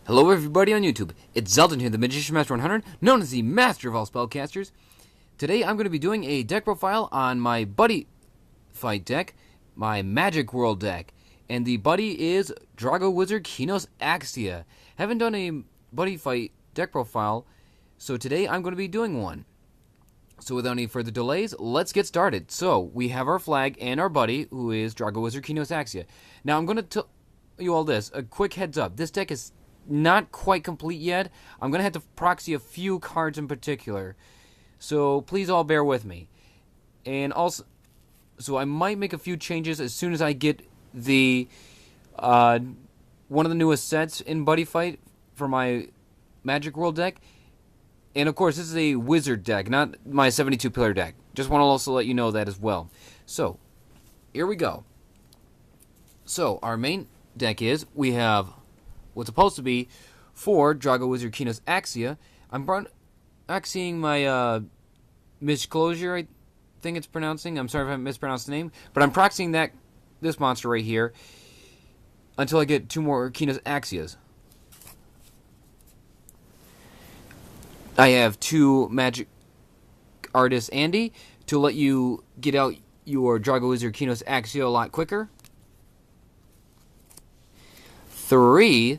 Hello everybody on YouTube, it's Xaldin here, the Magician Master 100, known as the Master of all Spellcasters. Today I'm going to be doing a deck profile on my BuddyFight deck, my Magic World deck. And the Buddy is Drago Wizard Kinos Axia. Haven't done a BuddyFight deck profile, so today I'm going to be doing one. So without any further delays, let's get started. So, we have our flag and our buddy, who is Drago Wizard Kinos Axia. Now I'm going to tell you all this, a quick heads up, this deck is not quite complete yet. I'm going to have to proxy a few cards in particular. So please all bear with me. And also, so I might make a few changes as soon as I get the one of the newest sets in BuddyFight for my Magic World deck. And of course, this is a Wizard deck, not my 72 pillar deck. Just want to also let you know that as well. So, here we go. So, our main deck is, we have what's supposed to be 4 Drago Wizard Kinos Axia. I'm proxying my Misclosure, I think it's pronouncing. I'm sorry if I mispronounced the name. But I'm proxying this monster right here until I get 2 more Kinos Axias. I have 2 Magic Artist Andy to let you get out your Drago Wizard Kinos Axia a lot quicker. 3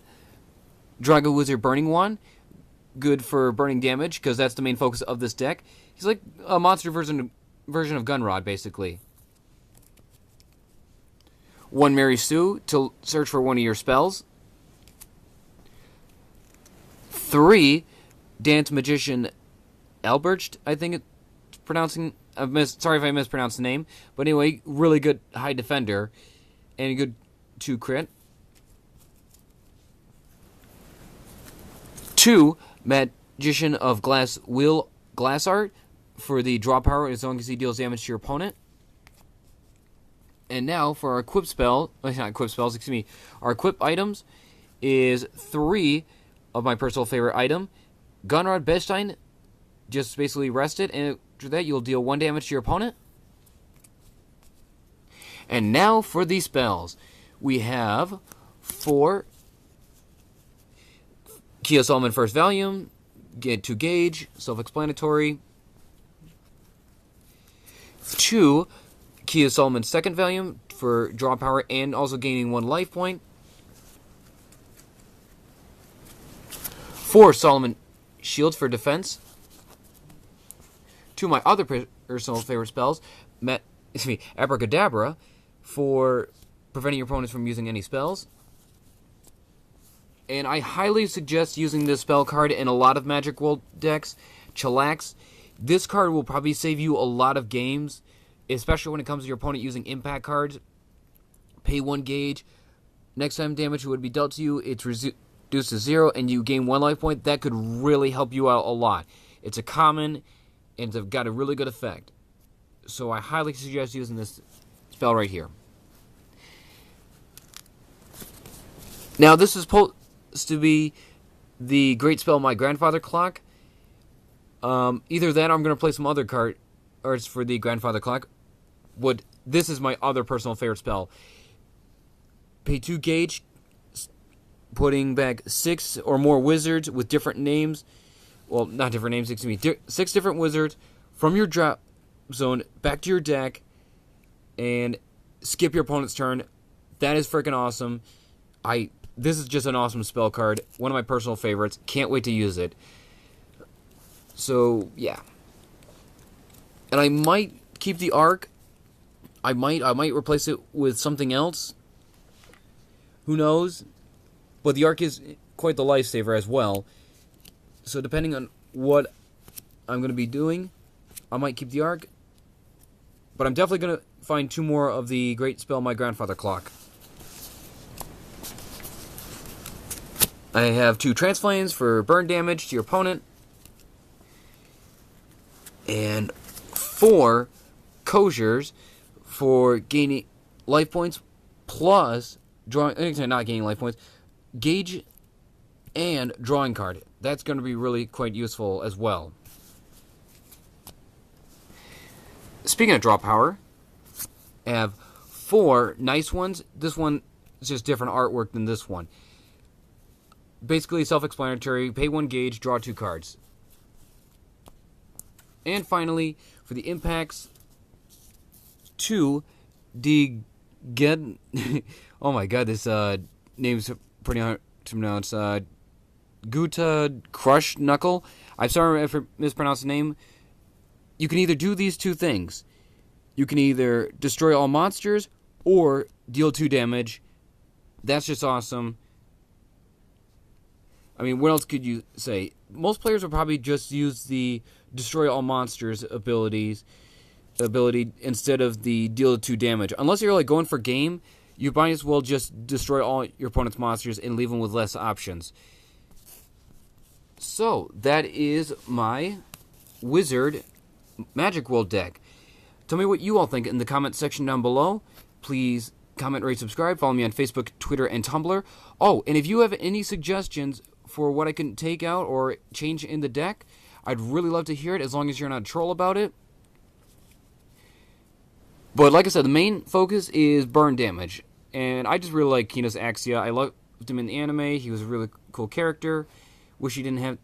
Drago Wizard Burning One, good for burning damage because that's the main focus of this deck. He's like a monster version of Gunrod, basically. 1 Mary Sue to search for one of your spells. 3 Dance Magician Albrecht, I think it's pronouncing. Sorry if I mispronounced the name, but anyway, really good high defender and a good 2 crit. 2 Magician of Glass Art for the draw power as long as he deals damage to your opponent. And now for our equip spell, not equip spells, excuse me, our equip items is 3 of my personal favorite item. Gunrod Bechstein, just basically rest it, and after that you'll deal 1 damage to your opponent. And now for the spells. We have 4 Kia Solomon First Volume, get to Gauge, self-explanatory. 2 Kia Solomon Second Volume for draw power and also gaining 1 life point. 4 Solomon Shield for defense. 2 of my other personal favorite spells, Abracadabra for preventing your opponents from using any spells. And I highly suggest using this spell card in a lot of Magic World decks. Chillax. This card will probably save you a lot of games, especially when it comes to your opponent using impact cards. Pay 1 gauge. Next time damage would be dealt to you, it's reduced to 0, and you gain 1 life point. That could really help you out a lot. It's a common, and it's got a really good effect. So I highly suggest using this spell right here. Now, this is supposed to be the great spell My Grandfather Clock. Either that or I'm going to play some other cards for the Grandfather Clock. This is my other personal favorite spell. Pay 2 gauge, putting back 6 or more wizards with different names. Well, not different names, excuse me. 6 different wizards from your drop zone back to your deck and skip your opponent's turn. That is freaking awesome. This is just an awesome spell card. One of my personal favorites. Can't wait to use it. So, yeah. And I might keep the Arc. I might replace it with something else. Who knows? But the Arc is quite the lifesaver as well. So depending on what I'm going to be doing, I might keep the Arc. But I'm definitely going to find 2 more of the great spell My Grandfather Clock. I have 2 Transflames for burn damage to your opponent. And 4 Kosers for gaining life points plus not gaining life points, gauge and drawing card. That's going to be really quite useful as well. Speaking of draw power, I have 4 nice ones. This one is just different artwork than this one. basically self-explanatory. Pay 1 gauge, draw 2 cards. And finally, for the impacts, 2 get. Oh my god, this name's pretty hard to pronounce. Guta Crush Knuckle. I'm sorry if I mispronounced the name. You can either do these 2 things. You can either destroy all monsters or deal 2 damage. That's just awesome. I mean, what else could you say? Most players will probably just use the destroy all monsters ability instead of the deal 2 damage. Unless you're like going for game, you might as well just destroy all your opponent's monsters and leave them with less options. So, that is my Wizard Magic World deck. Tell me what you all think in the comment section down below. Please comment, rate, subscribe. Follow me on Facebook, Twitter, and Tumblr. Oh, and if you have any suggestions for what I can take out or change in the deck, I'd really love to hear it, as long as you're not a troll about it. But like I said, the main focus is burn damage. And I just really like Kinos Axia. I loved him in the anime. He was a really cool character. Wish he didn't have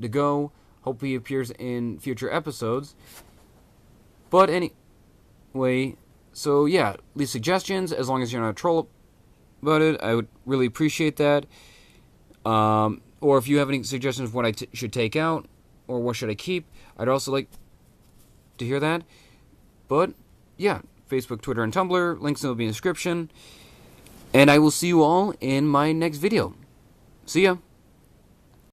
to go. Hope he appears in future episodes. But anyway, so yeah, leave suggestions, as long as you're not a troll about it. I would really appreciate that. Or if you have any suggestions of what I should take out, or what should I keep, I'd also like to hear that. But yeah, Facebook, Twitter, and Tumblr, links will be in the description. And I will see you all in my next video. See ya!